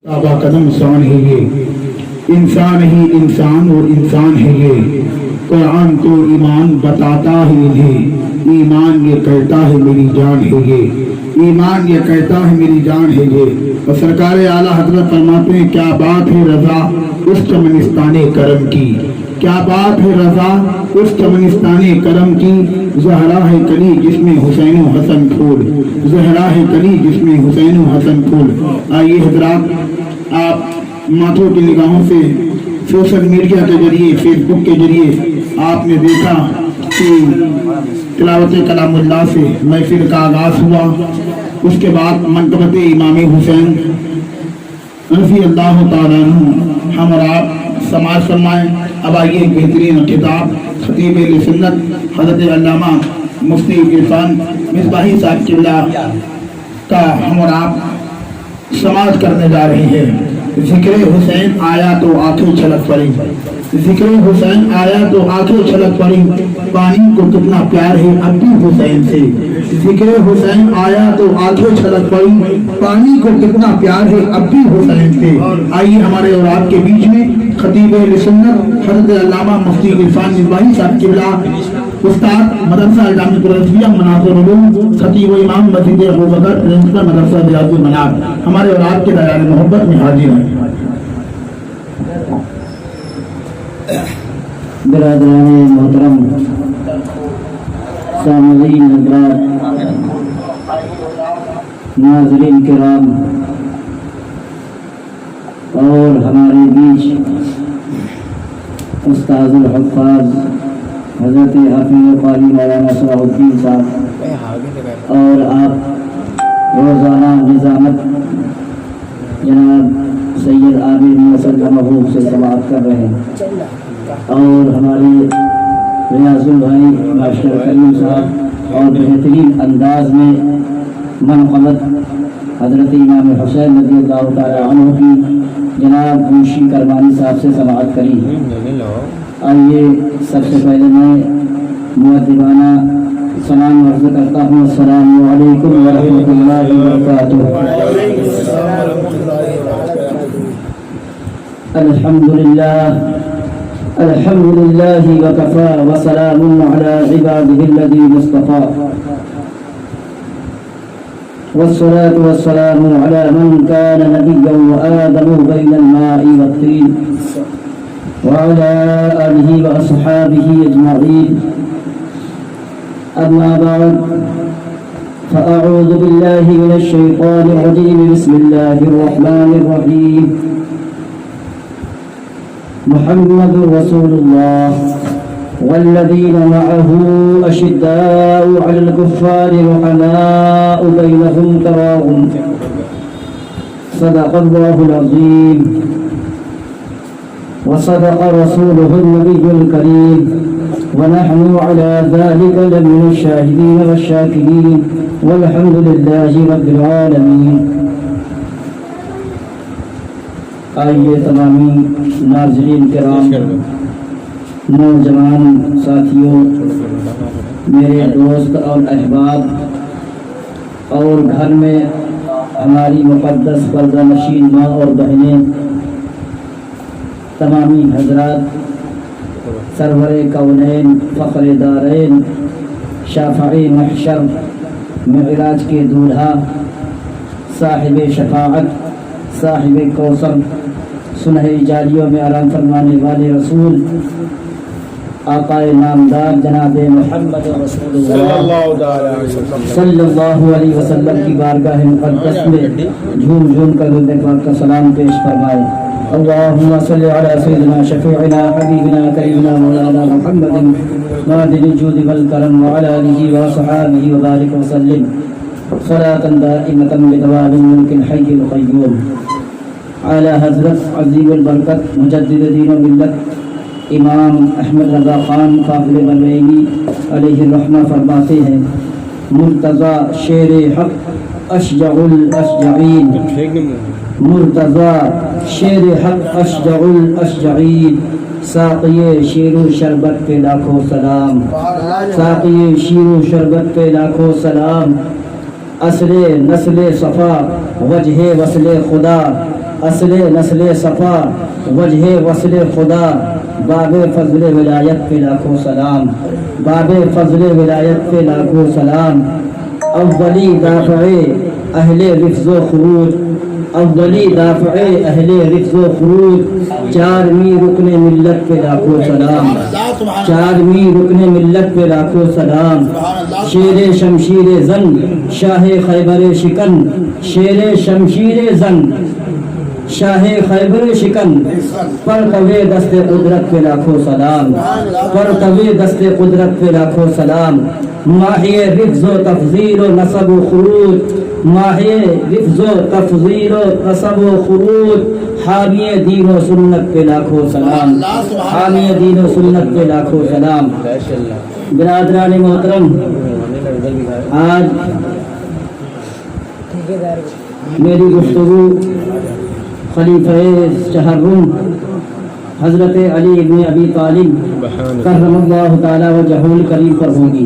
आबा कदम शान है ये, इंसान ही इंसान और इंसान है ये। कुरान तो ईमान बताता है इन्हें, ईमान ये कहता है मेरी जान है ये, ईमान ये कहता है मेरी जान है ये। और सरकार आला हजरत फरमाते हैं क्या बात है रजा उस चमनिस्ताने करम की, क्या बात है रजा उस चमनिस्ताने करम की। ज़हरा है कली जिसमें हुसैन व हसन फूल, ज़हरा है कली जिसमें हुसैन व हसन फूल। आइए हजरात, आप माथों की निगाहों से सोशल मीडिया के जरिए, फेसबुक के जरिए आपने देखा कि तिलावत कलामुल्लाह से महफिल का आगाज हुआ। उसके बाद मनक़बत इमाम हुसैन रज़ी अल्लाह तआला अन्हु हम और आप समाज फरमाएं। अब आइए एक बेहतरीन किताब खतीब अहले सुन्नत हज़रत अल्लामा मुफ्ती इरफान मिसबाही साहब क़िबला का हम और आप समाज करने जा रहे हैं। ज़िक्र हुसैन आया तो आंखें छलक पड़ी, ज़िक्र हुसैन आया तो आंखें छलक पड़ी, पानी को कितना प्यार है अब भी हुसैन से। ज़िक्र हुसैन आया तो आंखें छलक पड़ी, पानी को कितना प्यार है अब भी हुसैन से। आइए हमारे और आपके बीच में खतीब अहले सुन्नत हज़रत अल्लामा मुफ्ती इरफान मिसबाही साहब क़िबला, उस्ताद मदरसा इस्लामिक रज़विया मनाज़िर उलूम, खतीब इमाम मस्जिद अबू बकर, प्रिंसिपल मदरसा रियाजुल मनार, हमारे और आपके दयाल मोहब्बत में हाजिर हैं। बिरादरान मोहतरम, सामईन हज़रात, नाज़रीन किराम और हमारे बीच उस्ताज़ुल हुफ़्फ़ाज़ हज़रत हाफ़िज़ क़ारी मौलाना सलाहुद्दीन साहब और आप रोज़ाना निज़ामत जनाब सैयद आबिद मुसल्लम से समाअत कर रहे हैं, और हमारे रियाजुल भाई मास्टर करीम साहब और बेहतरीन अंदाज में मनक़बत हज़रत इमाम हुसैन रज़ियल्लाहु तआला अन्हु की जनाब मुंशी करमानी साहब से समाअत करी। आइए सबसे पहले मैं मुअद्दिबाना सलाम अर्ज़ करता हूँ, अस्सलामु अलैकुम व रहमतुल्लाहि व बरकातुहू। अल्हम्दुलिल्लाह व कफ़ा व सलामुन अला इबादिहि अल्लज़ीना इस्तफ़ा वस्सलातु वस्सलामु अला मन कान नबिय्यन व आदमु बैनल माइ वत्तीन व अला आलिहि व अस्हाबिहि अजमईन। अम्मा बअद, फ़अऊज़ु बिल्लाहि मिनश शैतानिर रजीम, बिस्मिल्लाहिर रहमानिर रहीम। मुहम्मदुर रसूलुल्लाह वल्लज़ीना मअहू अशिद्दाउ अलल कुफ़्फ़ारि रुहमाउ बैनहुम तराहुम सदक़ल्लाहुल अज़ीम व सदक़ रसूलुहुन नबियुल करीम व नहनु अला ज़ालिका लमिनश शाहिदीन वश्शाकिरीन वल्हम्दुलिल्लाहि रब्बिल आलमीन। आइए तमामी नाज़रीन किराम, नौजवान साथियों, मेरे दोस्त और अहबाब, और घर में हमारी मुक़द्दस पर्दा नशीन माँ और बहनें, तमामी हजरात, सरवरे कौनैन, फ़ख्रे दारैन, शाफ़िए महशर, मिअराज के दूल्हा, साहिब शफ़ाअत, साहिब कौसर, सुनहरी जालियों में आराम फरमाने वाले रसूल आक़ाए नामदार जनाब मुहम्मद सल्लल्लाहु अलैहि वसल्लम की बारगाह मुक़द्दस में झूम झूम कर दुरूद पाक का सलाम पेश फरमाए। अल्लाहुम्मा सल्लि अला सय्यिदिना शफ़ीइना हबीबिना करीमिना मौलाना मुहम्मदिन वादिल जूदि वल करम व अला आलिहि व अस्हाबिहि व बारिक व सल्लिम सलातन दाइमतन बिदवामिल मुल्किल हय्यिल क़य्यूम। आला हज़रत अज़ीमुल बरकत मुजद्दिद दीन व मिल्लत इमाम अहमद रज़ा ख़ान क़ाबिल बरवैनी अलैहि रहमा फरमाते हैं, मुर्तज़ा शेर हक़ अशजउल अशजईन, मुर्तज़ा शेर हक़ अशजउल अशजईन, साक़िए शीरो शरबत पे लाखों सलाम, साक़िए शीरो शरबत पे लाखों सलाम। असले नस्ले सफ़ा वजहे वसले खुदा اصل نسل صفا وجہ وصل خدا باب فضل ولایت پہ لاکھوں سلام باب فضل ولایت پہ لاکھوں سلام اولی دافع اہل رفض و خروج اولی دافع اہل رفض و خروج چارمی رکن ملت پہ لاکھوں سلام چارمی رکن ملت پہ لاکھوں سلام شیر شمشیر زن شاہ خیبر شکن شیر شمشیر زن شاہ خیبر شکن پر طوے دست قدرت پہ لاکھوں سلام پر طوے دست قدرت پہ لاکھوں سلام ماہی رفض و تفضیل و نسب و خروج ماہی رفض و تفضیل و نسب و خروج حامی دین و سنت پہ لاکھوں سلام حامی دین و سنت پہ لاکھوں سلام برادران محترم آج میری گفتگو خلیفہ چہرم حضرت علی ابن ابی طالب کرم اللہ تعالی وجہہ الکریم پر ہوگی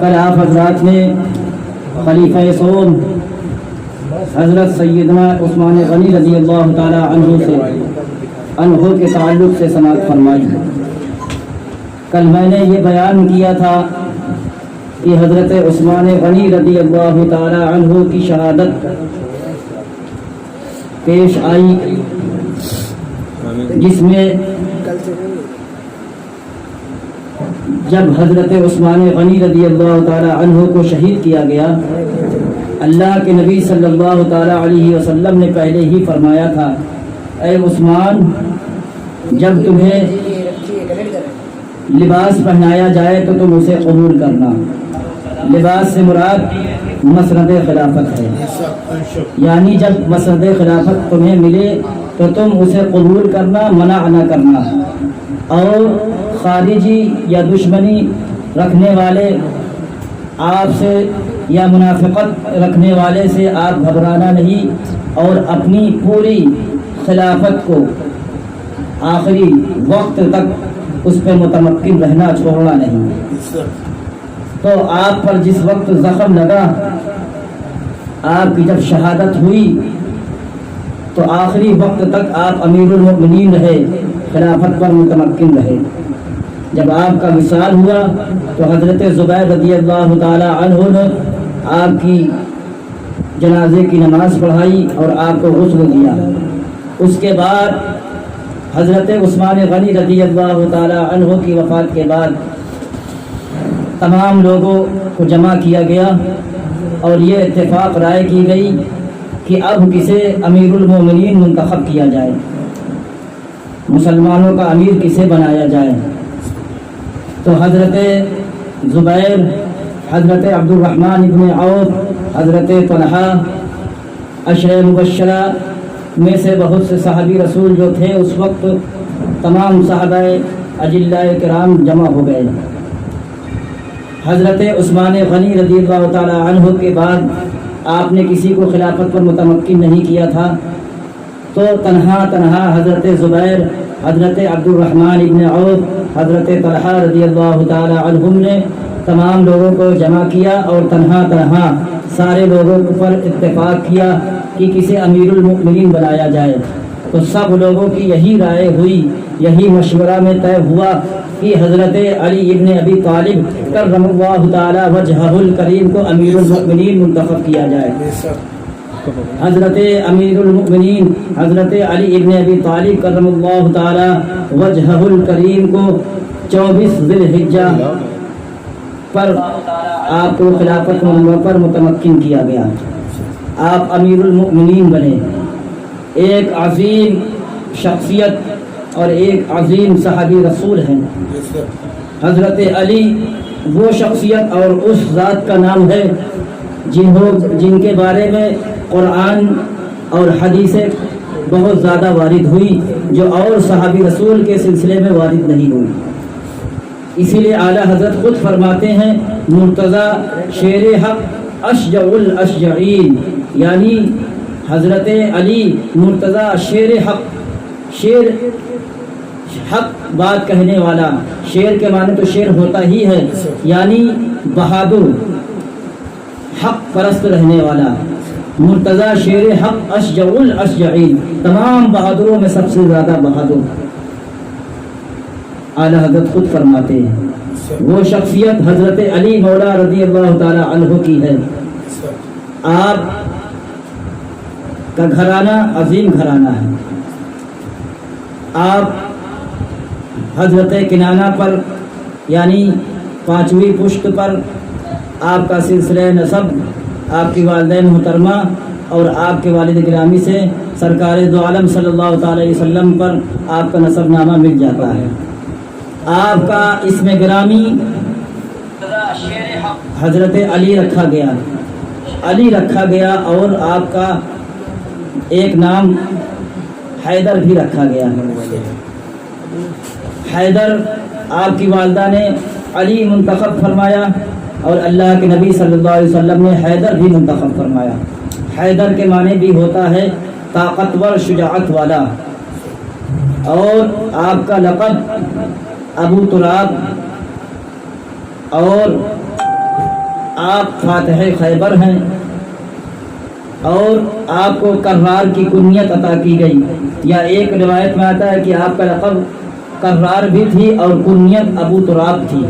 کل آپ حضرات نے خلیفہ سوم حضرت سیدنا عثمان غنی رضی اللہ تعالی عنہ کے تعلق سے سماعت فرمائی کل میں نے یہ بیان کیا تھا کہ حضرت عثمان غنی رضی اللہ تعالی عنہ کی شہادت پیش آئی جس میں جب حضرت عثمان غنی رضی اللہ تعالی عنہ کو شہید کیا گیا اللہ کے نبی صلی اللہ تعالی علیہ وسلم نے پہلے ہی فرمایا تھا اے عثمان جب تمہیں لباس پہنایا جائے تو تم اسے قبول کرنا لباس سے مراد مسند خلافت ہے یعنی جب مسند خلافت تمہیں ملے تو تم اسے قبول کرنا منع نہ کرنا اور خارجی یا دشمنی رکھنے والے آپ سے یا منافقت رکھنے والے سے آپ گھبرانا نہیں اور اپنی پوری خلافت کو آخری وقت تک اس پہ متمکن رہنا چھوڑنا نہیں تو آپ پر جس وقت زخم لگا آپ کی جب شہادت ہوئی تو آخری وقت تک آپ امیر المؤمنین رہے خلافت پر متمکن رہے جب آپ کا وصال ہوا تو حضرت زبیر رضی اللہ تعالی عنہ نے آپ کی جنازے کی نماز پڑھائی اور آپ کو غسل دیا اس کے بعد حضرت عثمان غنی رضی اللہ تعالی عنہ کی وفات کے بعد تمام لوگوں کو جمع کیا گیا اور یہ اتفاق رائے کی گئی کہ اب کسے امیر المومنین منتخب کیا جائے مسلمانوں کا امیر کسے بنایا جائے تو حضرت زبیر حضرت عبد الرحمن ابن عوف حضرت طلحہ عشرہ مبشرہ میں سے بہت سے صحابی رسول جو تھے اس وقت تمام صحابہ اجلاء کرام جمع ہو گئے حضرت عثمان غنی رضی اللہ تعالی عنہ کے بعد آپ نے کسی کو خلافت پر متمکن نہیں کیا تھا تو تنہا حضرت زبیر حضرت عبد الرحمن ابن عوف حضرت طلحہ رضی اللہ تعالی عنہم نے تمام لوگوں کو جمع کیا اور تنہا سارے لوگوں پر اتفاق کیا کہ کسے امیر المؤمنین بنایا جائے تو سب لوگوں کی یہی رائے ہوئی یہی مشورہ میں طے ہوا کہ حضرت علی ابن ابی طالب کرم اللہ تعالی وجہہ الکریم کو امیر المؤمنین منتخب کیا جائے حضرت امیر المؤمنین حضرت علی ابن ابی طالب کرم اللہ تعالی وجہہ الکریم کو 24 ذی الحجہ پر آپ کو خلافت پر متمکن کیا گیا آپ امیر المؤمنین بنے ایک عظیم شخصیت اور ایک عظیم صحابی رسول ہیں حضرت علی وہ شخصیت اور اس ذات کا نام ہے جن کے بارے میں قرآن اور حدیثیں بہت زیادہ وارد ہوئی جو اور صحابی رسول کے سلسلے میں وارد نہیں ہوئی اسی لیے اعلیٰ حضرت خود فرماتے ہیں مرتضیٰ شیر حق اشجع الاشجعین یعنی حضرت علی مرتضیٰ شیر حق بات کہنے والا شیر کے معنی تو شیر ہوتا ہی ہے یعنی بہادر حق پرست رہنے والا مرتضی شیر حق اشجع الاشجعین، تمام بہادروں میں سب سے زیادہ بہادر۔ اعلیٰ حضرت خود فرماتے ہیں وہ شخصیت حضرت علی مولا رضی اللہ تعالی عنہ کی ہے۔ آپ کا گھرانہ عظیم گھرانہ ہے۔ آپ حضرت کنانہ پر یعنی 5ویں پشت پر آپ کا سلسلہ نسب آپ کی والدین محترمہ اور آپ کے والد گرامی سے سرکار دو عالم صلی اللہ تعالی علیہ وسلم پر آپ کا نسب نامہ مل جاتا ہے۔ آپ کا اسم گرامی حضرت علی رکھا گیا، علی رکھا گیا، اور آپ کا ایک نام حیدر بھی رکھا گیا۔ حیدر آپ کی والدہ نے علی منتخب فرمایا اور اللہ کے نبی صلی اللہ علیہ وسلم نے حیدر بھی منتخب فرمایا۔ حیدر کے معنی بھی ہوتا ہے طاقتور، شجاعت والا، اور آپ کا لقب ابو تراب، اور آپ فاتح خیبر ہیں، اور آپ کو کرار کی کنیت عطا کی گئی، یا ایک روایت میں آتا ہے کہ آپ کا لقب کرار بھی تھی اور کنیت ابو تراب تھی۔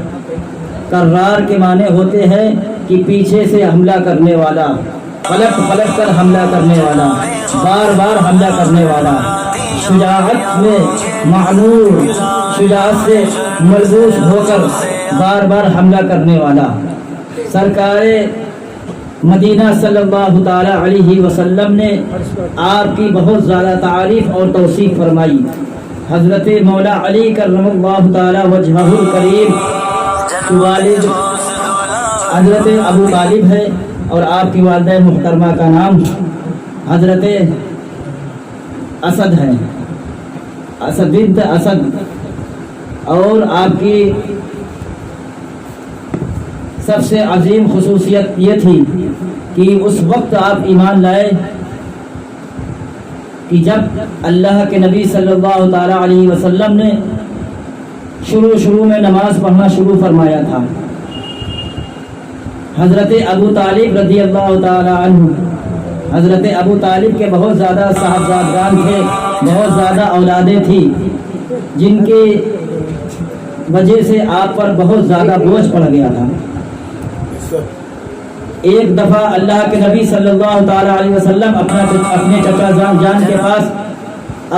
کرار کے معنی ہوتے ہیں کہ پیچھے سے حملہ کرنے والا، پلٹ پلٹ کر حملہ کرنے والا، بار بار حملہ کرنے والا، شجاعت میں معلوم، شجاعت سے ملبوس ہو کر بار بار حملہ کرنے والا۔ سرکار مدینہ صلی اللہ تعالی علیہ وسلم نے آپ کی بہت زیادہ تعریف اور توصیف فرمائی۔ حضرت مولا علی کرم اللہ تعالی وجہہ الکریم والد حضرت ابو طالب ہے، اور آپ کی والدہ محترمہ کا نام حضرت اسد ہے، اسد بنت اسد، اور آپ کی سب سے عظیم خصوصیت یہ تھی کہ اس وقت آپ ایمان لائے کہ جب اللہ کے نبی صلی اللہ تعالی علیہ وسلم نے شروع میں نماز پڑھنا شروع فرمایا تھا۔ حضرت ابو طالب رضی اللہ تعالی عنہ، حضرت ابو طالب کے بہت زیادہ صاحبزادگان تھے، بہت زیادہ اولادیں تھیں، جن کی وجہ سے آپ پر بہت زیادہ بوجھ پڑ گیا تھا۔ ایک دفعہ اللہ کے نبی صلی اللہ تعالی علیہ وسلم اپنے چچا جان کے پاس،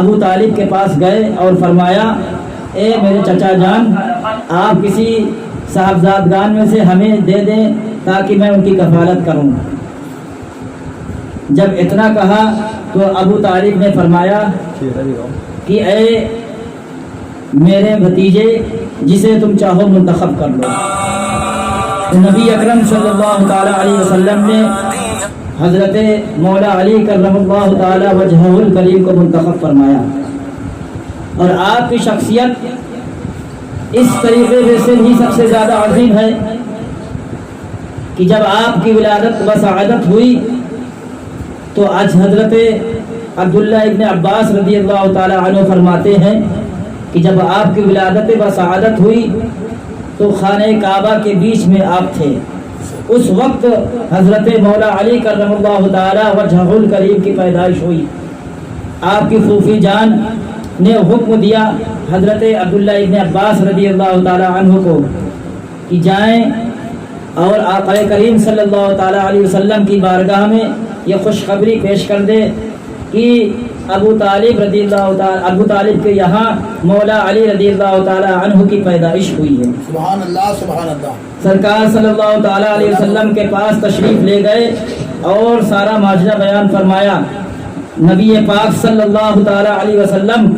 ابو طالب کے پاس گئے اور فرمایا، اے میرے چچا جان، آپ کسی صاحبزادگان میں سے ہمیں دے دیں تاکہ میں ان کی کفالت کروں۔ جب اتنا کہا تو ابو طالب نے فرمایا کہ اے میرے بھتیجے، جسے تم چاہو منتخب کر لو۔ تو نبی اکرم صلی اللہ تعالی علیہ وسلم نے حضرت مولا علی کرم اللہ تعالی وجہہ الکریم کو منتخب فرمایا، اور آپ کی شخصیت اس طریقے سے ہی سب سے زیادہ عظیم ہے کہ جب آپ کی ولادت و سعادت ہوئی تو آج حضرت عبداللہ ابن عباس رضی اللہ تعالی عنہ فرماتے ہیں کہ جب آپ کی ولادت و سعادت ہوئی تو خانہ کعبہ کے بیچ میں آپ تھے۔ اس وقت حضرت مولا علی کرم اللہ تعالی وجہہ الکریم کی پیدائش ہوئی۔ آپ کی پھوپھی جان نے حکم دیا حضرت عبداللہ ابن عباس رضی اللہ تعالی عنہ کو کہ جائیں اور آقا کریم صلی اللہ تعالی علیہ وسلم کی بارگاہ میں یہ خوشخبری پیش کر دے کہ ابو طالب کے یہاں مولا علی رضی اللہ تعالی عنہ کی پیدائش ہوئی ہے۔ سبحان اللہ، سبحان اللہ۔ سرکار صلی اللہ تعالی علیہ وسلم کے پاس تشریف لے گئے اور سارا ماجرا بیان فرمایا۔ نبی پاک صلی اللہ تعالی علیہ وسلم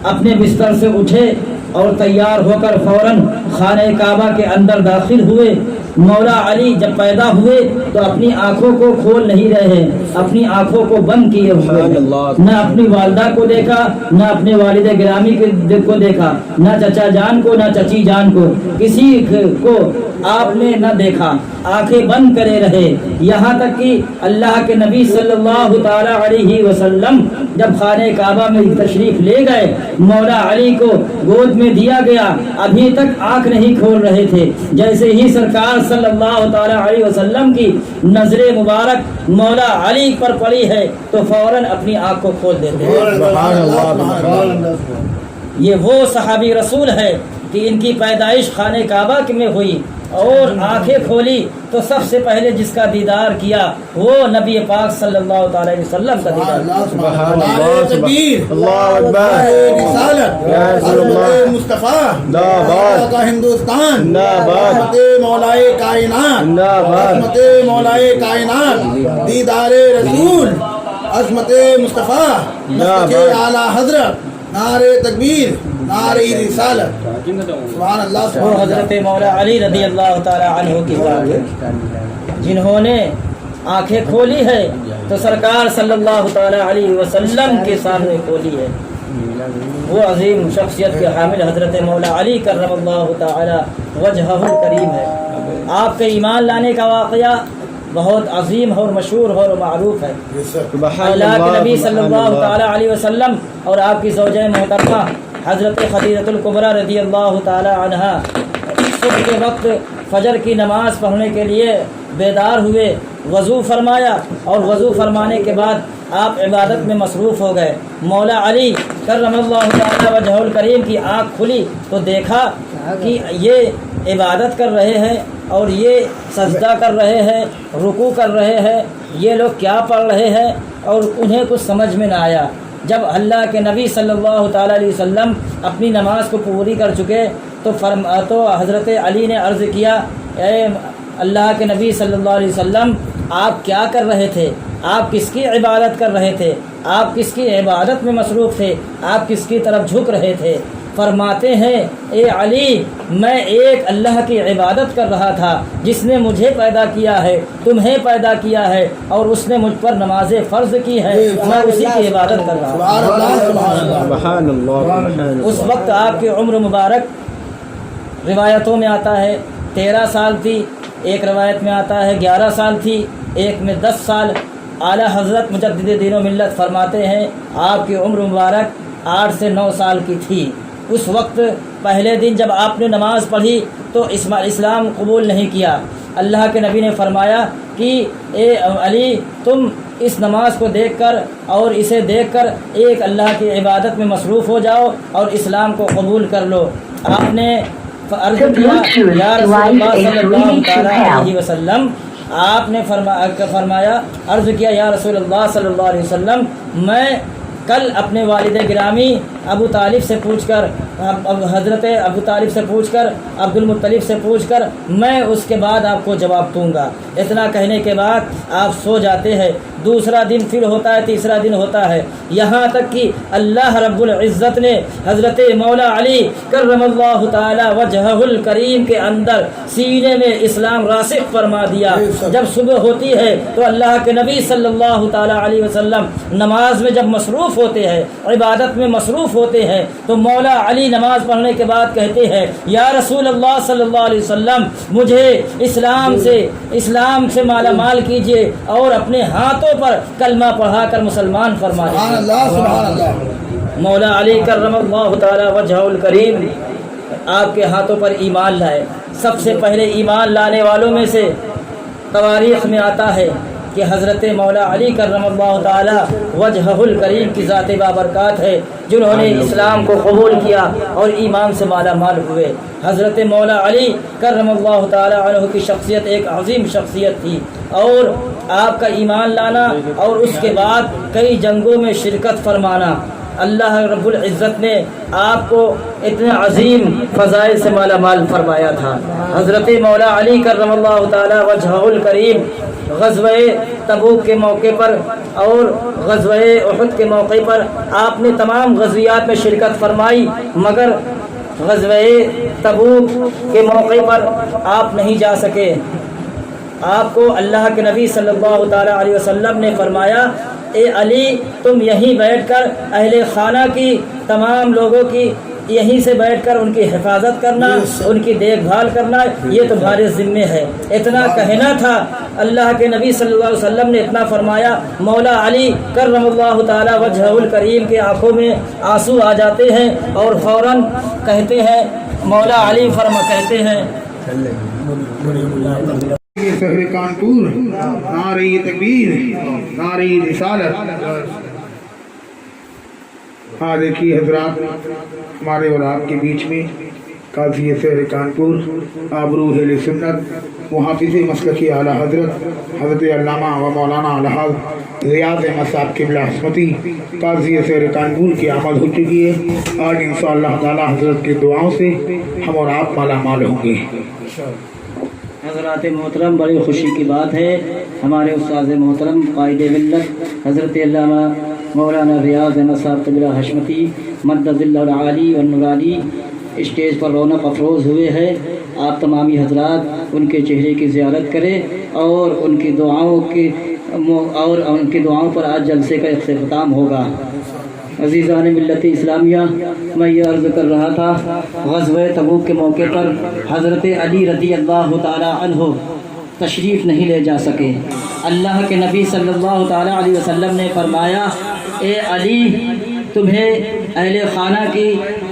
اپنے بستر سے اٹھے اور تیار ہو کر فوراً خانہ کعبہ کے اندر داخل ہوئے۔ مولا علی جب پیدا ہوئے تو اپنی آنکھوں کو کھول نہیں رہے، اپنی آنکھوں کو بند کیے ہوئے، نہ اپنی والدہ کو دیکھا، نہ اپنے والد گرامی کو دیکھا، نہ چچا جان کو، نہ چچی جان کو، کسی کو آپ نے نہ دیکھا، آنکھیں بند کرے رہے، یہاں تک کہ اللہ کے نبی صلی اللہ تعالی علیہ وسلم جب خانہ کعبہ میں تشریف لے گئے، مولا علی کو گود میں دیا گیا، ابھی تک آنکھ نہیں کھول رہے تھے۔ جیسے ہی سرکار صلی اللہ تعالی علیہ وسلم کی نظر مبارک مولا علی علی پر پڑی ہے تو فوراً اپنی آنکھ کو کھول دیتے ہیں۔ یہ وہ صحابی رسول ہے کہ ان کی پیدائش خانہ کعبہ میں ہوئی اور آنکھیں کھولی تو سب سے پہلے جس کا دیدار کیا وہ نبی پاک صلی اللہ تعالی علیہ وسلم کا دیدار کیا۔ سبحان اللہ، تکبیر، اللہ اکبر، رسالت، حضرت مصطفیٰ، اللہ کا ہندوستان، عظمت مولائے کائنات، عظمت مولائے کائنات، دیدار رسول، عظمت مصطفیٰ، دستگیر اعلیٰ حضرت، نعرہ تکبیر، نعرہ رسالت، سبحان اللہ۔ وہ حضرت مولا علی رضی اللہ تعالی عنہ کی ذات ہے جنہوں نے آنکھیں کھولی ہے تو سرکار صلی اللہ تعالی علیہ وسلم کے سامنے کھولی ہے۔ وہ عظیم شخصیت کے حامل حضرت مولا علی کرم اللہ تعالی وجہہ الکریم ہے۔ آپ کے ایمان لانے کا واقعہ بہت عظیم اور مشہور اور معروف ہے۔ اللہ کے نبی صلی اللہ تعالی علیہ وسلم اور آپ کی زوجہ محترمہ حضرت خدیجہ الکبریٰ رضی اللہ تعالی عنہا صبح کے وقت فجر کی نماز پڑھنے کے لیے بیدار ہوئے، وضو فرمایا اور وضو فرمانے کے بعد آپ عبادت میں مصروف ہو گئے۔ مولا علی کرم اللہ تعالی وجہ الکریم کی آنکھ کھلی تو دیکھا کہ یہ عبادت کر رہے ہیں اور یہ سجدہ کر رہے ہیں، رکوع کر رہے ہیں، یہ لوگ کیا پڑھ رہے ہیں اور انہیں کچھ سمجھ میں نہ آیا۔ جب اللہ کے نبی صلی اللہ تعالی علیہ وسلم اپنی نماز کو پوری کر چکے تو حضرت علی نے عرض کیا، اے اللہ کے نبی صلی اللہ علیہ وسلم، آپ کیا کر رہے تھے؟ آپ کس کی عبادت کر رہے تھے؟ آپ کس کی عبادت میں مصروف تھے؟ آپ کس کی طرف جھک رہے تھے؟ فرماتے ہیں، اے علی، میں ایک اللہ کی عبادت کر رہا تھا جس نے مجھے پیدا کیا ہے، تمہیں پیدا کیا ہے اور اس نے مجھ پر نماز فرض کی ہے، میں اسی کی عبادت کر رہا ہوں۔ سبحان اللہ۔ اس وقت آپ کی عمر مبارک روایتوں میں آتا ہے 13 سال تھی، ایک روایت میں آتا ہے 11 سال تھی، ایک میں 10 سال۔ اعلیٰ حضرت مجدد دین و ملت فرماتے ہیں آپ کی عمر مبارک 8 سے 9 سال کی تھی۔ اس وقت پہلے دن جب آپ نے نماز پڑھی تو اسلام قبول نہیں کیا۔ اللہ کے نبی نے فرمایا کہ اے علی، تم اس نماز کو دیکھ کر اور اسے دیکھ کر ایک اللہ کی عبادت میں مصروف ہو جاؤ اور اسلام کو قبول کر لو۔ آپ نے عرض کیا، یا رسول اللہ صلی اللہ تعالی علیہ وسلم، آپ نے فرمایا، عرض کیا، یا رسول اللہ صلی اللہ علیہ وسلم، میں کل اپنے والد گرامی ابو طالب سے پوچھ کر، حضرت ابو طالب سے پوچھ کر، عبد المطلب سے پوچھ کر میں اس کے بعد آپ کو جواب دوں گا۔ اتنا کہنے کے بعد آپ سو جاتے ہیں۔ دوسرا دن پھر ہوتا ہے، تیسرا دن ہوتا ہے، یہاں تک کہ اللہ رب العزت نے حضرت مولا علی کرم اللہ تعالی وجہ الکریم کے اندر سینے میں اسلام راسخ فرما دیا۔ جب صبح ہوتی ہے تو اللہ کے نبی صلی اللہ تعالی علیہ وسلم نماز میں جب مصروف ہوتے ہیں، عبادت میں مصروف ہوتے ہیں، تو مولا علی نماز پڑھنے کے بعد کہتے ہیں، یا رسول اللہ صلی اللہ علیہ وسلم، مجھے اسلام سے مالا مال کیجیے اور اپنے ہاتھوں پر کلمہ پڑھا کر مسلمان فرما دیجیے۔ مولا علی کرم اللہ تعالی وجہ الکریم آپ کے ہاتھوں پر ایمان لائے۔ سب سے پہلے ایمان لانے والوں میں سے تواریخ میں آتا ہے کہ حضرت مولا علی کرم اللہ تعالی وجہ الکریم کی ذات بابرکات ہے جنہوں نے اسلام کو قبول کیا اور ایمان سے مالا مال ہوئے۔ حضرت مولا علی کرم اللہ تعالی عنہ کی شخصیت ایک عظیم شخصیت تھی، اور آپ کا ایمان لانا اور اس کے بعد کئی جنگوں میں شرکت فرمانا، اللہ رب العزت نے آپ کو اتنے عظیم فضائل سے مالا مال فرمایا تھا۔ حضرت مولا علی کرم اللہ تعالی وجہ الکریم غزوہ تبوک کے موقع پر اور غزوہ احد کے موقع پر آپ نے تمام غزویات میں شرکت فرمائی، مگر غزوہ تبوک کے موقع پر آپ نہیں جا سکے۔ آپ کو اللہ کے نبی صلی اللہ تعالی علیہ وسلم نے فرمایا، اے علی، تم یہیں بیٹھ کر اہل خانہ کی تمام لوگوں کی یہیں سے بیٹھ کر ان کی حفاظت کرنا، ان کی دیکھ بھال کرنا، یہ تمہارے ذمے ہے۔ اتنا کہنا تھا، اللہ کے نبی صلی اللہ علیہ وسلم نے اتنا فرمایا، مولا علی کرم اللہ تعالی وجہ الکریم کے آنکھوں میں آنسو آ جاتے ہیں اور فوراً کہتے ہیں، مولا علی کہتے ہیں ये शहर कानपुर, नारे तकबीर, नारे रिसालत। हाँ देखिए हजरात, हमारे और आपके बीच में काजी शहर कानपुर, आबरू अहले सुन्नत, मुहाफिज मसलक आला हजरत हजरत अल्लामा व मौलाना अलहाज रियाज अहमद साहब क़िबला हस्मती काजी शहर कानपुर की आमद हो चुकी है। आज इंशाअल्लाह ताला हजरत की दुआओं से हम और आप माला माल होंगे। हज़रात मोहतरम, बड़ी खुशी की बात है, हमारे उस्ताद मोहतरम कायद मिल्लत हज़रत अल्लामा मौलाना रियाज अहमद साहब क़िबला हस्मती मद्दज़िल्लुल आली व नूरानी स्टेज पर रौनक अफरोज़ हुए हैं। आप तमामी हजरात उनके चेहरे की ज़ियारत करें और उनकी दुआओं पर आज जलसे का इख्तिताम होगा। अज़ीज़ान मिल्लत इस्लामिया, मैं ये अर्ज़ कर रहा था, ग़ज़वे तबूक के मौके पर हज़रत अली रज़ी अल्लाह तआला अन्हु तशरीफ़ नहीं ले जा सके। अल्लाह के नबी सल्लल्लाहु तआला अलैहि वसल्लम ने फरमाया, ए अली, तुम्हें अहले खाना की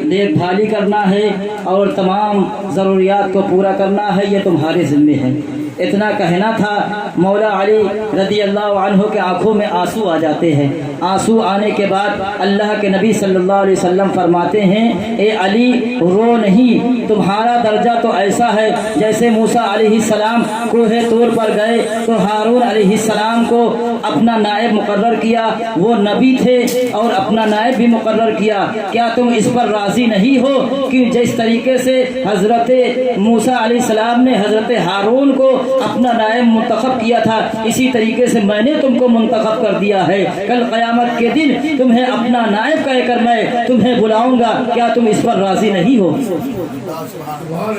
देखभाली करना है और तमाम ज़रूरियात को पूरा करना है, ये तुम्हारे ज़िम्मे है। इतना कहना था, मौला अली रज़ी अल्लाह अन्हु के आँखों में आंसू आ जाते हैं। आंसू आने के बाद अल्लाह के नबी सल्लल्लाहु अलैहि वसल्लम फरमाते हैं, ए अली, रो नहीं, तुम्हारा दर्जा तो ऐसा है जैसे मूसा अलैहिस्सलाम कोहे तूर पर गए तो हारून अलैहिस्सलाम को अपना नायब मुकर्रर किया, वो नबी थे और अपना नायब भी मुकर्रर किया। क्या तुम इस पर राज़ी नहीं हो कि जिस तरीके से हज़रत मूसा अलैहिस्सलाम ने हज़रत हारून को अपना नायब मुंतखब किया था, इसी तरीके से मैंने तुमको मुंतखब कर दिया है। कल क़यामत के दिन तुम्हें अपना नायब कहकर मैं तुम्हें बुलाऊंगा। क्या तुम इस पर राज़ी नहीं हो?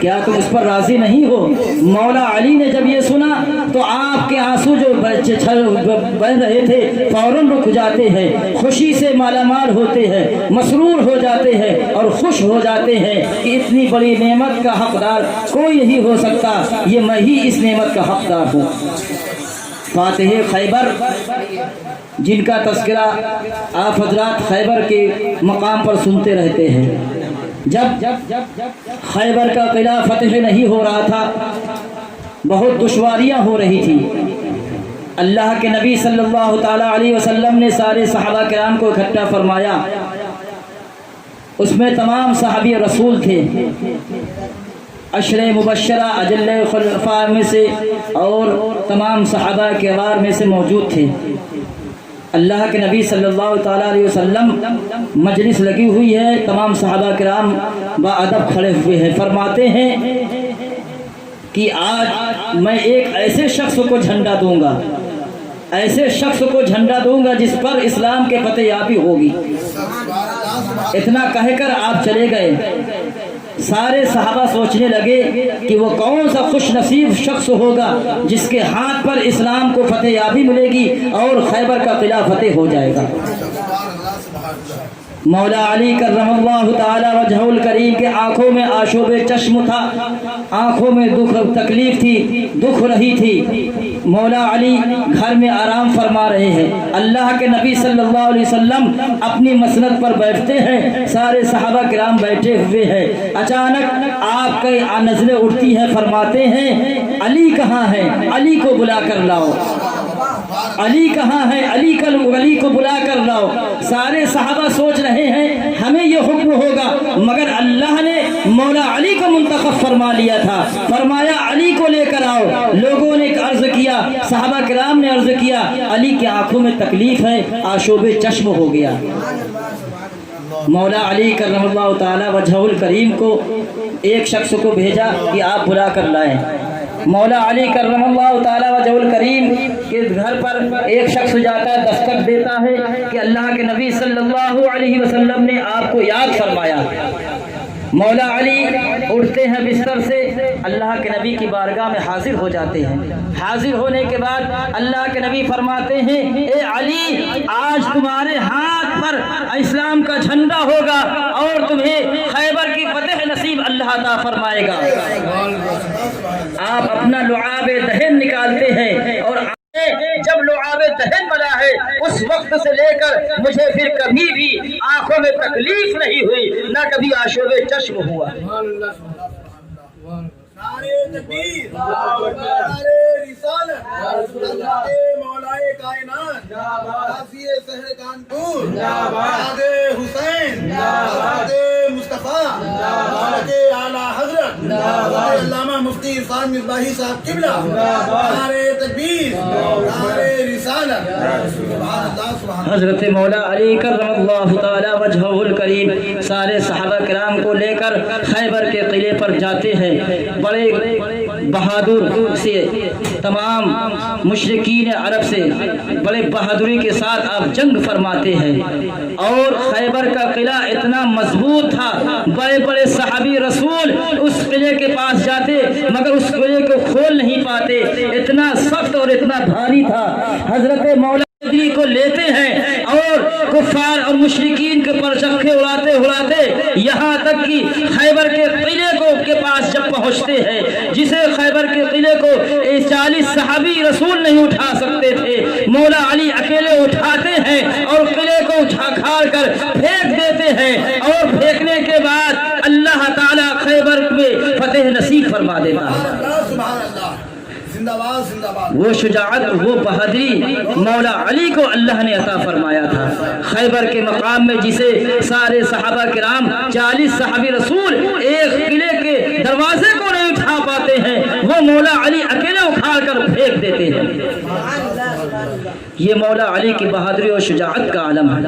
क्या तुम इस पर राज़ी नहीं हो? मौला अली ने जब ये सुना तो आपके आंसू जो बह रहे थे फौरन रुक जाते हैं, खुशी से मालामाल होते हैं, मसरूर हो जाते हैं और खुश हो जाते हैं कि इतनी बड़ी नेमत का हकदार कोई नहीं हो सकता, ये मैं ही इस नेमत का हकदार हूँ। फातिह खैबर, जिनका तस्करा आप हजरात खैबर के मकाम पर सुनते रहते हैं, जब खैबर का किला फतह नहीं हो रहा था, बहुत दुश्वारियाँ हो रही थी, अल्लाह के नबी सल्लल्लाहु ताला अलैहि वसल्लम ने सारे सहाबा किराम को इकट्ठा फरमाया। उसमें तमाम सहाबी रसूल थे, अशरे मुबश्शरा अजल्ले खुलफा में से और तमाम सहाबा किराम में से मौजूद थे। अल्लाह के नबी सल्लल्लाहु ताला अलैहि वसल्लम, मजलिस लगी हुई है, तमाम सहाबा किराम बाअदब खड़े हुए हैं। फरमाते हैं कि आज मैं एक ऐसे शख्स को झंडा दूंगा, ऐसे शख्स को झंडा दूंगा जिस पर इस्लाम के फतेहयाबी होगी। इतना कहकर आप चले गए। सारे सहाबा सोचने लगे कि वो कौन सा खुश नसीब शख्स होगा जिसके हाथ पर इस्लाम को फतेहयाबी मिलेगी और खैबर का किला फतेह हो जाएगा। मौला अली करमल्लाहु ताला वजहुल करीम के आंखों में आशोबे चश्म था, आंखों में दुख तकलीफ थी, दुख रही थी। मौला अली घर में आराम फरमा रहे हैं। अल्लाह के नबी सल्लल्लाहु अलैहि वसल्लम अपनी मसनद पर बैठते हैं, सारे सहाबा किराम बैठे हुए हैं। अचानक आपकी नज़रें उठती हैं, फरमाते हैं, अली कहाँ है? अली को बुला कर लाओ। अली कहाँ है? अली को बुला कर लाओ। सारे सहाबा सोच रहे हैं हमें ये हुक्म होगा, मगर अल्लाह ने मौला अली को मुंतखब फरमा लिया था। फरमाया अली को लेकर आओ। लोगों ने अर्ज किया, सहाबा किराम ने अर्ज किया, अली की आंखों में तकलीफ है, आशोबे चश्म हो गया। मौला अली करमल्लाहु ताला वजहुल करीम को एक शख्स को भेजा कि आप बुला कर लाएं। मौला अली करमल्लाहु ताला वजहुल करीम के घर पर एक शख्स जाता है, दस्तक देता है कि अल्लाह के नबी सल्लल्लाहु अलैहि वसल्लम ने आपको याद फरमाया। मौला अली उठते हैं बिस्तर से, अल्लाह के नबी की बारगाह में हाजिर हो जाते हैं। हाजिर होने के बाद अल्लाह के नबी फरमाते हैं, ए अली, आज तुम्हारे हाथ पर इस्लाम का झंडा होगा और तुम्हें खैबर की फतेह नसीब अल्लाह अता फरमाएगा। आप अपना लुआब दहन निकालते हैं और जब लुआब दहन बना है उस वक्त से लेकर मुझे फिर कभी भी आंखों में तकलीफ नहीं हुई, ना कभी आशोबे चश्म हुआ। नारे तकबीर, नारे रिसालत, हज़रत मौलाए कायनात, गाज़ी शहर कानपुर, गाज़ी हुसैन, हज़रत मुस्तफ़ा, हज़रत आला हज़रत, अल्लामा मुफ्ती इरफान मिसबाही साहब किबला, नारे तकबीर, नारे रिसालत, सुभान अल्लाह सुभान अल्लाह। हज़रत मौला अली करमल्लाहु ताला वजहुल करीम सारे सहाबा किराम को लेकर खैबर के किले पर जाते हैं। बड़े बहादुर से तमाम मुशरिकीन अरब से बड़े बहादुरी के साथ आप जंग फरमाते हैं और खैबर का किला इतना मजबूत था, बड़े बड़े सहाबी रसूल उस किले के पास जाते मगर उस किले को खोल नहीं पाते, इतना सख्त और इतना भारी था। हजरत मौला को लेते हैं और कुफार और मुशरिकीन के परचक्के उड़ाते उड़ाते यहाँ तक कि खैबर के किले को के पास जब पहुँचते हैं, जिसे खैबर के किले को 40 सहाबी रसूल नहीं उठा सकते थे, मौला अली अकेले उठाते हैं और किले को उछाल कर फेंक देते हैं और फेंकने के बाद अल्लाह ताला खैबर में फतेह नसीब फरमा देता है। सुभान अल्लाह, जिंदाबाद जिंदाबाद। वो शुजाअत वो बहादुरी मौला अली को अल्लाह ने अता फरमाया था। खैबर के मकाम में जिसे सारे सहाबा किराम 40 सहाबी रसूल एक किले के दरवाजे को नहीं उठा पाते हैं, वो मौला अली अकेले उखाड़ कर फेंक देते हैं। ये मौला अली की बहादुरी और शुजाअत का आलम है।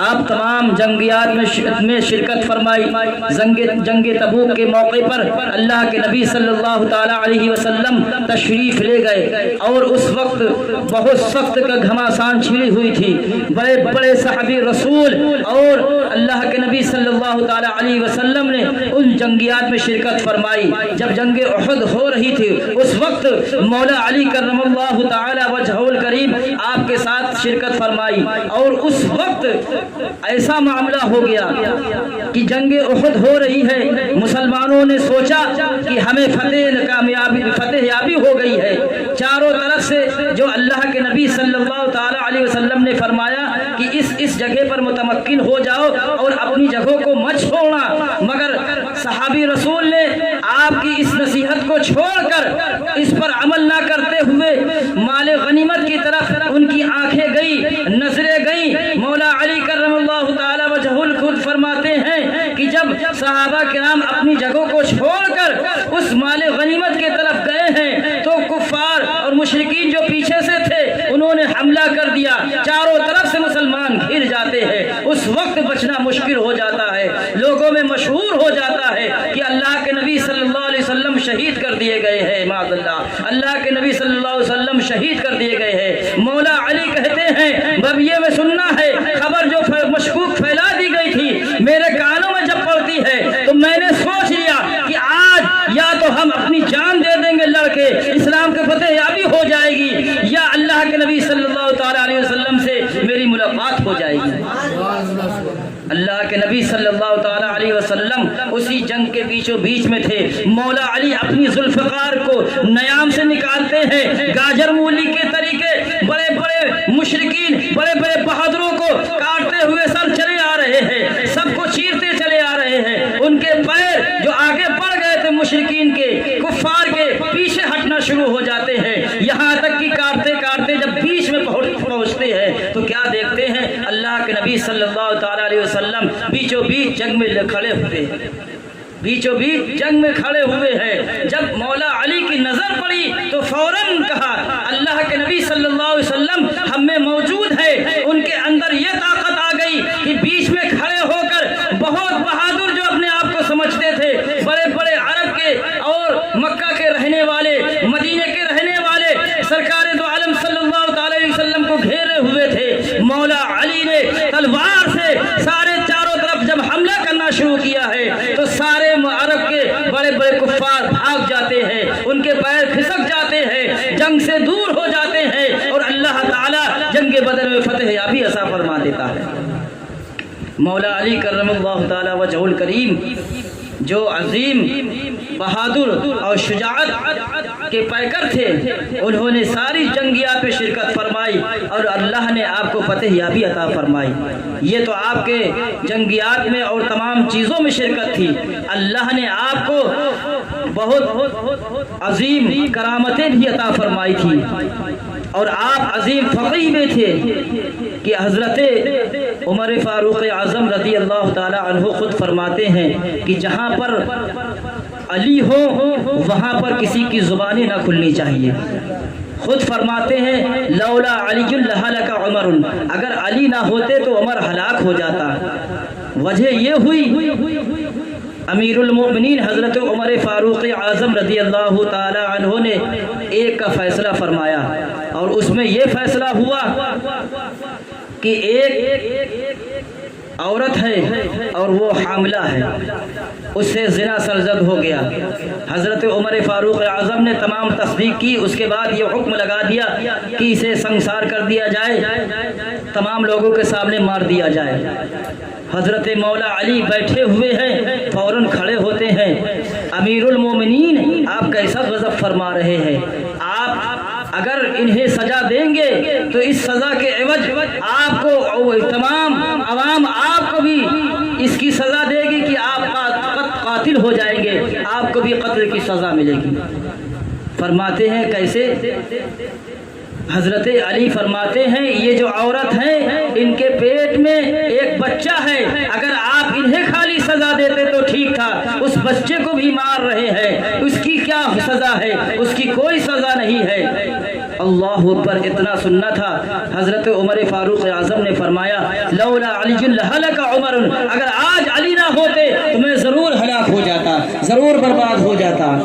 आप तमाम जंगियात में शिरकत फरमाई। जंग तबूक के मौके पर अल्लाह के नबी सल्लल्लाहु ताला अलैहि वसल्लम तशरीफ ले गए और उस वक्त बहुत सख्त का घमासान छिड़ी हुई थी। बड़े बड़े सहाबी रसूल और अल्लाह के नबी सल्लल्लाहु ताला अलैहि वसल्लम ने उन जंगियात में शिरकत फरमाई। जब जंग उहद हो रही थी उस वक्त मौला अली करमल्लाहु ताला वजहुल करीम आपके साथ शिरकत फरमाई और उस वक्त ऐसा मामला हो गया कि जंग उहद हो रही है। मुसलमानों ने सोचा कि हमें फतेह याबी हो गई है। चारों तरफ से जो अल्लाह के नबी सल्लल्लाहु ताला अलैहि वसल्लम ने फरमाया कि इस जगह पर मुतमक्किन हो जाओ और अपनी जगहों को मत छोड़ना, मगर सहाबी रसूल ने आपकी इस नसीहत को छोड़कर इस पर अमल ना करते हुए माले गनीमत की तरफ उनकी आंखें गई, नजरें गई। मौला अली करमल्लाहु ताला वजहुल खुद फरमाते हैं कि जब सहाबा किराम अपनी जगहों को छोड़कर उस माले गनीमत की तरफ गए हैं तो कुफार और मुशरिकीन जो पीछे से थे उन्होंने हमला कर दिया। चारों तरफ से मुसलमान घिर जाते हैं। उस वक्त बचना मुश्किल हो जाता है। लोगों में मशहूर हो जाता है कि अल्लाह के नबी सल्लल्लाहु अलैहि वसल्लम शहीद कर दिए गए हैं। माज़अल्लाह, अल्लाह के नबी सल्लल्लाहु अलैहि वसल्लम शहीद कर दिए गए हैं। मौला अली कहते हैं बबिये में सुनना है खबर जो मशकूक फैला दी गई थी, मेरे कानों में जब पड़ती है तो मैंने सोच लिया कि आज या तो हम अपनी जान दे देंगे लड़के, इस्लाम के फतेह याबी हो जाएगी, या अल्लाह के नबी सल्लल्लाहु ताला अलैहि वसल्लम से मेरी मुलाकात हो जाएगी। अल्लाह के नबी सल्लल्लाहु ताला अलैहि वसल्लम उसी जंग के बीचों बीच में थे। मौला अली अपनी जुल्फ़कार को नयाम से निकालते हैं, गाजर मूली के तरीके बड़े बड़े मुशरिकीन बड़े बड़े बहादुरों को काटते हुए सर चले आ रहे हैं, सबको चीरते चले आ रहे हैं। उनके पैर जो आगे बढ़ गए थे मुशरिकीन के कुफार के पीछे हटना शुरू हो जाते हैं। यहाँ तक कि काटते काटते जब बीच में पहुँचते हैं तो क्या देखते हैं अल्लाह के नबी सल्लल्लाहु ताला अलैहि वसल्लम बीचों बीच जंग में खड़े हुए हैं, बीचों बीच जंग में खड़े हुए हैं। जब मौला अली की नजर पड़ी तो फौरन कहा अल्लाह के नबी सल्लल्लाहु अलैहि वसल्लम हम में मौजूद है। उनके अंदर यह ताकत आ गई कि बीच में खड़े होकर बहुत बहादुर जो अपने आप को समझते थे, बड़े बड़े अरब के और मक्का के रहने वाले, मदीने के रहने वाले सरकार दो आलम सल्लल्लाहु अलैहि वसल्लम को घेरे हुए थे। मौला अली ने तलवार से सारे चारों तरफ जब हमला करना शुरू किया है तो सारे अरब के बड़े बड़े कुफ्फार भाग जाते हैं, उनके पैर खिसक जाते हैं, जंग से दूर हो जाते हैं और अल्लाह ताला जंग बदर में फतेह याबी अता फरमा देता है। मौला अली करमल्लाहु ताला वजहुल करीम जो अजीम बहादुर और शुजाअत के पैकर थे, उन्होंने सारी जंगियात में शिरकत फरमाई और अल्लाह ने आपको फतेह याबी अता फरमाई। ये तो आपके जंगियात में और तमाम चीज़ों में शिरकत थी। अल्लाह ने आपको बहुत عظیم کرامتیں بھی عطا فرمائی تھی، اور آپ عظیم فقیہ میں تھے کہ حضرت عمر فاروق اعظم رضی اللہ تعالی عنہ خود فرماتے ہیں کہ جہاں پر علی ہو وہاں پر کسی کی زبانیں نہ کھلنی چاہیے۔ خود فرماتے ہیں لولا علی لہلک عمر، اگر علی نہ ہوتے تو عمر ہلاک ہو جاتا۔ وجہ یہ ہوئی امیر المؤمنین حضرت عمر فاروق اعظم رضی اللہ تعالی عنہ نے ایک کا فیصلہ فرمایا، اور اس میں یہ فیصلہ ہوا کہ ایک عورت ہے اور وہ حاملہ ہے، اس سے زنا سرزد ہو گیا۔ حضرت عمر فاروق اعظم نے تمام تصدیق کی، اس کے بعد یہ حکم لگا دیا کہ اسے سنسار کر دیا جائے، تمام لوگوں کے سامنے مار دیا جائے۔ حضرت مولا علی بیٹھے ہوئے ہیں، فوراً کھڑے ہوتے ہیں، امیر المومنین آپ کیسا غضب فرما رہے ہیں؟ آپ اگر انہیں سزا دیں گے تو اس سزا کے عوض آپ کو تمام عوام آپ کو بھی اس کی سزا دے گی کہ آپ قاتل ہو جائیں گے، آپ کو بھی قتل کی سزا ملے گی۔ فرماتے ہیں کیسے؟ حضرت علی فرماتے ہیں یہ جو عورت ہے ان کے پیٹ میں ایک بچہ ہے، اگر آپ انہیں خالی سزا دیتے تو ٹھیک تھا، اس بچے کو بھی مار رہے ہیں، اس کی کیا سزا ہے؟ اس کی کوئی سزا نہیں ہے۔ اللہ اکبر! اتنا سننا تھا، حضرت عمر فاروق اعظم نے فرمایا لولا علی لہلک عمر، اگر آج علی نہ ہوتے تو میں ضرور ہلاک ہو جاتا، ضرور برباد ہو جاتا۔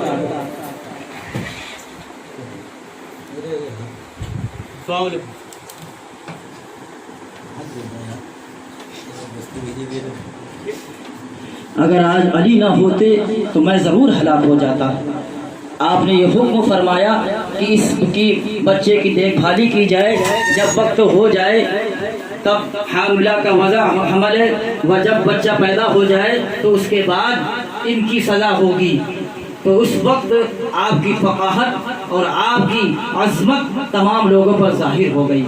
اگر آج علی نہ ہوتے تو میں ضرور ہلاک ہو جاتا۔ آپ نے یہ حکم فرمایا کہ اس کی بچے کی دیکھ بھالی کی جائے، جب وقت ہو جائے تب حاملہ کا وضع حمل ہے، و جب بچہ پیدا ہو جائے تو اس کے بعد ان کی سزا ہوگی۔ تو اس وقت آپ کی فقاہت اور آپ کی عظمت تمام لوگوں پر ظاہر ہو گئی۔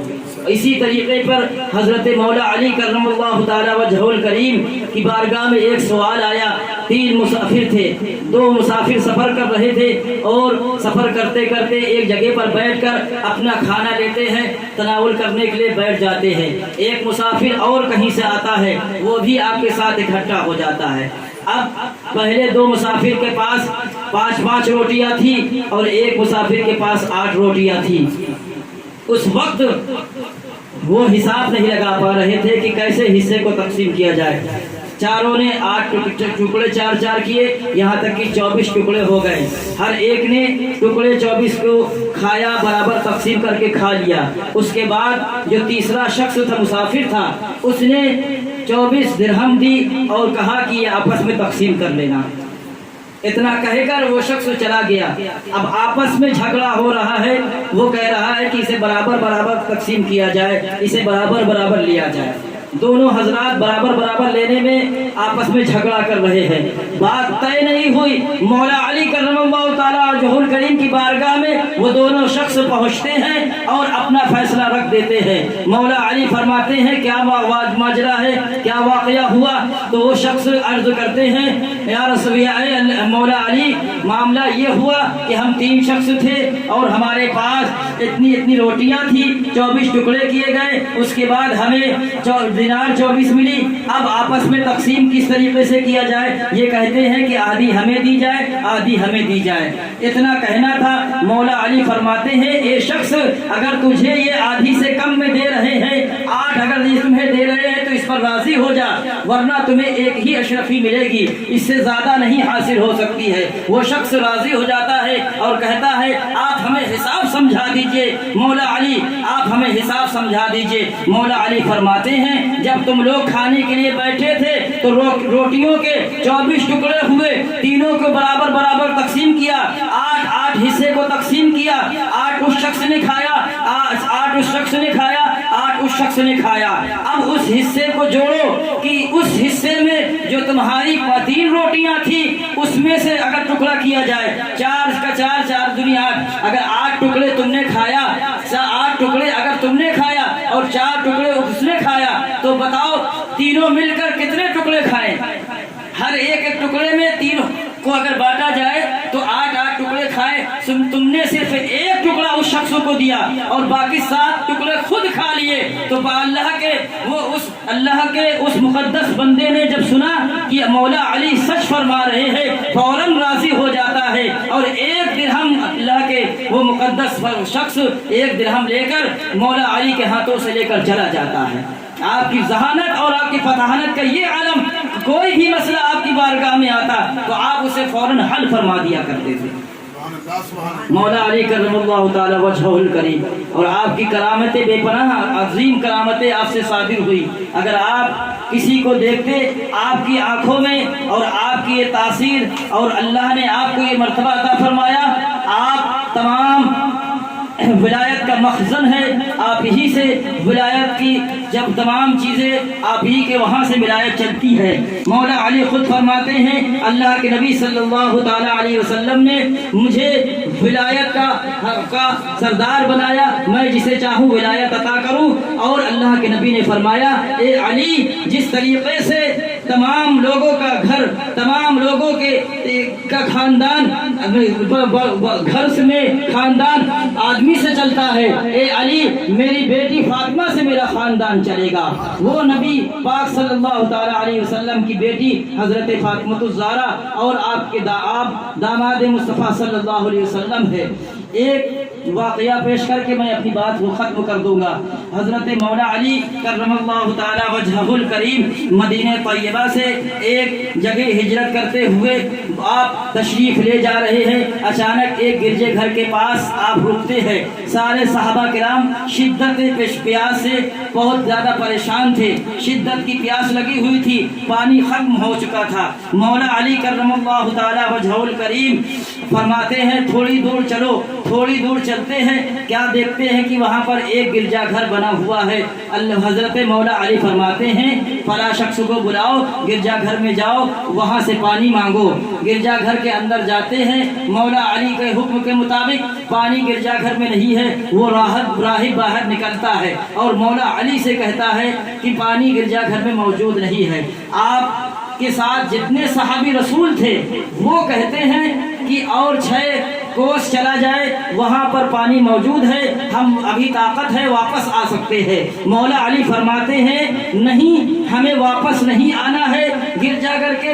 اسی طریقے پر حضرت مولا علی کرم اللہ تعالی وجہ الکریم کی بارگاہ میں ایک سوال آیا۔ 3 مسافر تھے، 2 مسافر سفر کر رہے تھے، اور سفر کرتے کرتے ایک جگہ پر بیٹھ کر اپنا کھانا لیتے ہیں، تناول کرنے کے لیے بیٹھ جاتے ہیں۔ ایک مسافر اور کہیں سے آتا ہے، وہ بھی آپ کے ساتھ اکٹھا ہو جاتا ہے۔ اب پہلے 2 مسافر کے پاس 5 روٹیاں تھی اور ایک مسافر کے پاس 8 روٹیاں تھی۔ اس وقت وہ حساب نہیں لگا پا رہے تھے کہ کیسے حصے کو تقسیم کیا جائے۔ چاروں نے 8 ٹکڑے 4 کیے، یہاں تک کہ 24 ٹکڑے ہو گئے۔ ہر ایک نے ٹکڑے 24 کو کھایا، برابر تقسیم کر کے کھا لیا۔ اس کے بعد جو تیسرا شخص تھا، مسافر تھا، اس نے 24 درہم دی اور کہا کہ یہ آپس میں تقسیم کر لینا۔ اتنا کہہ کر وہ شخص چلا گیا۔ اب آپس میں جھگڑا ہو رہا ہے، وہ کہہ رہا ہے کہ اسے برابر برابر تقسیم کیا جائے، اسے برابر برابر لیا جائے۔ دونوں حضرات برابر برابر لینے میں آپس میں جھگڑا کر رہے ہیں، بات طے نہیں ہوئی۔ مولا علی کرم اللہ تعالی وجہ الکریم کی بارگاہ میں وہ دونوں شخص پہنچتے ہیں اور اپنا فیصلہ رکھ دیتے ہیں۔ مولا علی فرماتے ہیں کیا ماجرا ہے، کیا واقعہ ہوا؟ تو وہ شخص عرض کرتے ہیں یا رسول اللہ، مولا علی معاملہ یہ ہوا کہ ہم 3 شخص تھے اور ہمارے پاس اتنی روٹیاں تھی، 24 ٹکڑے کیے گئے، اس کے بعد ہمیں دینار 24 ملی۔ اب آپس میں تقسیم کس طریقے سے کیا جائے؟ یہ کہتے ہیں کہ آدھی ہمیں دی جائے، آدھی ہمیں دی جائے۔ اتنا کہنا تھا۔ مولا علی فرماتے ہیں اے شخص، اگر تجھے یہ آدھی سے کم میں دے رہے ہیں، 8 اگر یہ تمہیں دے رہے ہیں تو اس پر راضی ہو جا، ورنہ تمہیں 1 ہی اشرفی ملے گی، اس سے زیادہ نہیں حاصل ہو سکتی ہے۔ وہ شخص راضی ہو جاتا ہے اور کہتا ہے آپ ہمیں حساب سمجھا دیجئے مولا علی، آپ ہمیں حساب سمجھا دیجئے۔ مولا علی فرماتے ہیں جب تم لوگ کھانے کے لیے بیٹھے تھے تو روٹیوں کے 24 ٹکڑے ہوئے، تینوں کو برابر برابر تقسیم کیا، 8 حصے کو تقسیم کیا، 8 اس شخص نے کھایا، 8 اس شخص نے کھایا، 8 اس شخص نے کھایا۔ اب اس حصے کو جوڑو کہ اس حصے میں جو تمہاری 3 روٹیاں تھی اس میں سے اگر ٹکڑا کیا جائے، 4 کا 4 4 دنیا 8، اگر 8 ٹکڑے تم نے کھایا، 8 ٹکڑے اگر تم نے کھایا اور 4 ٹکڑے اس نے کھایا، تو بتاؤ تینوں مل کر کتنے ٹکڑے کھائیں؟ ہر ایک ٹکڑے میں को अगर बांटा जाए तो 8 टुकड़े खाए, तुमने सिर्फ एक टुकड़ा उस शख्स को दिया और बाकी 7 टुकड़े खुद खा लिए, तो अल्लाह के उस मुकद्दस बंदे ने जब सुना कि मौला अली सच फरमा रहे हैं, फौरन राजी हो जाता है और 1 दिरहम अल्लाह के वो मुकद्दस शख्स 1 दिरहम लेकर मौला अली के हाथों से लेकर चला जाता है। आपकी जहानत और आपकी फताहनत का ये आलम, कोई भी मसला आपकी बारगाह में आता तो आप उसे फौरन हल फरमा दिया करते थे। मौला अली करमल्लाहु ताला वजहुल करीम, और आपकी करामतें बेपनाह अजीम करामतें आपसे सादिर हुई। अगर आप किसी को देखते, आपकी आंखों में और आपकी ये तासीर, और अल्लाह ने आपको ये मर्तबा अता फरमाया, आप तमाम विलायत का मखजन है, आप ही से विलायत की जब तमाम चीज़ें आप ही के वहाँ से विलायत चलती है। मौला अली खुद फरमाते हैं, अल्लाह के नबी सल्लल्लाहु ताला अलैहि वसल्लम ने मुझे विलायत का सरदार बनाया, मैं जिसे चाहूँ विलायत अता करूँ। और अल्लाह के नबी ने फरमाया, ए अली, जिस तरीक़े से तमाम लोगों का घर, तमाम लोगों का खानदान, घर में खानदान आदमी से चलता है, ए अली, मेरी बेटी फातिमा से मेरा खानदान चलेगा। वो नबी पाक सल्लल्लाहु ताला अलैहि वसल्लम की बेटी हजरत फातिमातुज़ ज़हरा और आपके दामाद मुस्तफ़ा सल्लल्लाहु अलैहि वसल्लम है। एक वाक़या पेश करके मैं अपनी बात को ख़त्म कर दूंगा। हज़रत मौला अली करमल्लाहु ताला वजहुल करीम मदीने तैयबा से एक जगह हिजरत करते हुए आप तशरीफ़ ले जा रहे हैं। अचानक एक गिरजे घर के पास आप रुकते हैं। सारे सहाबा किराम शिद्दत प्यास से बहुत ज़्यादा परेशान थे, शिद्दत की प्यास लगी हुई थी, पानी ख़त्म हो चुका था। मौला अली करमल्लाहु ताला वजहुल करीम फरमाते हैं, थोड़ी दूर चलो। थोड़ी दूर चलते हैं, क्या देखते हैं कि वहाँ पर एक गिरजा घर बना हुआ है। हजरत मौला अली फरमाते हैं, फला शख्स को बुलाओ, गिरजा घर में जाओ, वहाँ से पानी मांगो। गिरजा घर के अंदर जाते हैं, मौला अली के हुक्म के मुताबिक पानी गिरजा घर में नहीं है, वो राहिब बाहर निकलता है और मौला अली से कहता है कि पानी गिरजा घर में मौजूद नहीं है। आप के साथ जितने सहाबी रसूल थे वो कहते हैं कि और 6 कोस चला जाए, वहाँ पर पानी मौजूद है, हम अभी ताकत है, वापस आ सकते हैं। मौला अली फरमाते हैं, नहीं, हमें वापस नहीं आना है। गिरजाघर के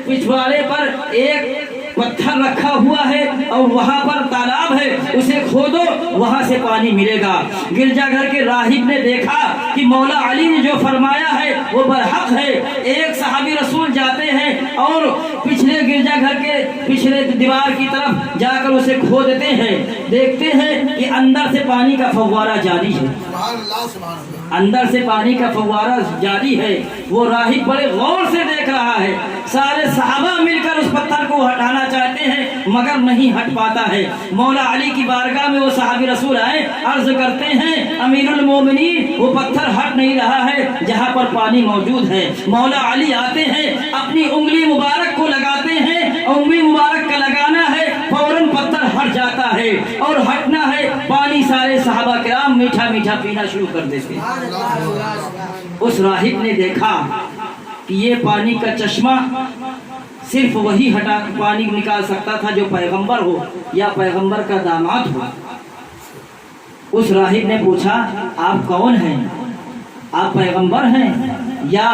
पिछवाड़े पर एक पत्थर रखा हुआ है और वहाँ पर तालाब है, उसे खोदो, वहाँ से पानी मिलेगा। गिरजाघर के राहिब ने देखा कि मौला अली ने जो फरमाया है वो बरहक है। एक सहाबी रसूल जाते हैं और पिछले गिरजाघर के पिछले दीवार की तरफ जाकर उसे खोदते हैं, देखते हैं कि अंदर से पानी का फव्वारा जारी है, अंदर से पानी का फव्वारा जारी है। वो राहिब बड़े गौर से देख रहा है। सारे सहाबा मिलकर उस पत्थर को हटाना चाहते हैं मगर नहीं हट पाता है। मौला अली की बारगाह में वो सहाबी रसूल आए, अर्ज करते हैं, अमीरुल मोमिनीन, वो पत्थर हट नहीं रहा है जहाँ पर पानी मौजूद है। मौला अली आते हैं, अपनी उंगली मुबारक को लगाते हैं, उंगली मुबारक का लगाना है, फौरन पत्थर हट जाता है और हटना है, पानी सारे सहाबा किराम मीठा मीठा पीना शुरू कर देते हैं। उस राहिब ने देखा कि ये पानी का चश्मा सिर्फ वही पानी निकाल सकता था जो पैगंबर हो या पैगंबर का दामाद हो। उस राहिब ने पूछा, आप कौन हैं? आप पैगंबर हैं या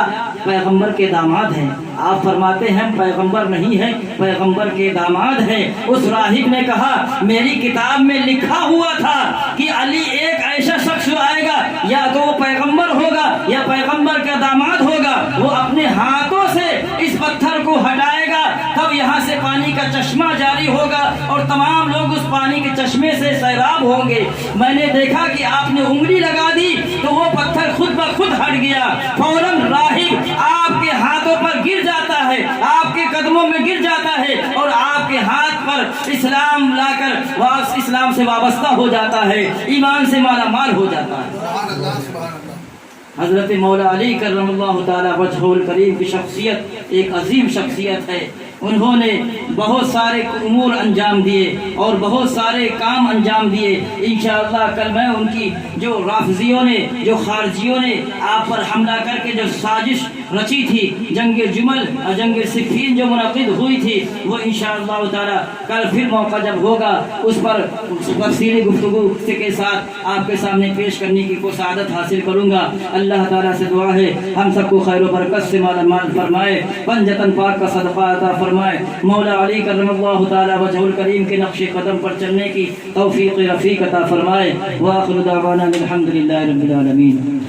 पैगंबर के दामाद हैं? आप फरमाते हैं, पैगंबर नहीं है, पैगंबर के दामाद हैं। उस राहिब ने कहा, मेरी किताब में लिखा हुआ था कि अली एक ऐसा शख्स आएगा, या तो वो पैगंबर होगा या पैगंबर का दामाद होगा, वो अपने हाथों से इस पत्थर को हटाएगा, तब यहाँ से पानी का चश्मा जारी होगा और तमाम लोग उस पानी के चश्मे से सैराब होंगे। मैंने देखा कि आपने उंगली लगा दी तो वो पत्थर खुद ब खुद हट गया। फौरन राहिब आपके हाथों पर गिर जाता है, आपके कदमों में गिर जाता है और आपके हाथ पर इस्लाम लाकर इस्लाम से वाबस्ता हो जाता है, ईमान से माला माल हो जाता है। हजरत मौला अली करमल्लाहु ताला वजहुल करीम की शख्सियत एक अजीम शख्सियत है। उन्होंने बहुत सारे उमूर अंजाम दिए और बहुत सारे काम अंजाम दिए। इंशाअल्लाह कल मैं उनकी जो राफिजियों ने, जो खारजियों ने आप पर हमला करके जो साजिश رچی تھی، جنگ جمل اور جنگ صفین جو منعقد ہوئی تھی، وہ انشاءاللہ تعالی کل پھر موقع جب ہوگا اس پر تفصیلی گفتگو کے ساتھ آپ کے سامنے پیش کرنے کی کو سعادت حاصل کروں گا۔ اللہ تعالیٰ سے دعا ہے ہم سب کو خیر و برکت سے مالا مال فرمائے، پنجتن پاک کا صدقہ عطا فرمائے، مولا علی کرم اللہ تعالیٰ وجہ الکریم کے نقش قدم پر چلنے کی توفیق رفیق عطا فرمائے۔ وآخر دعوانا الحمدللہ رب العالمین۔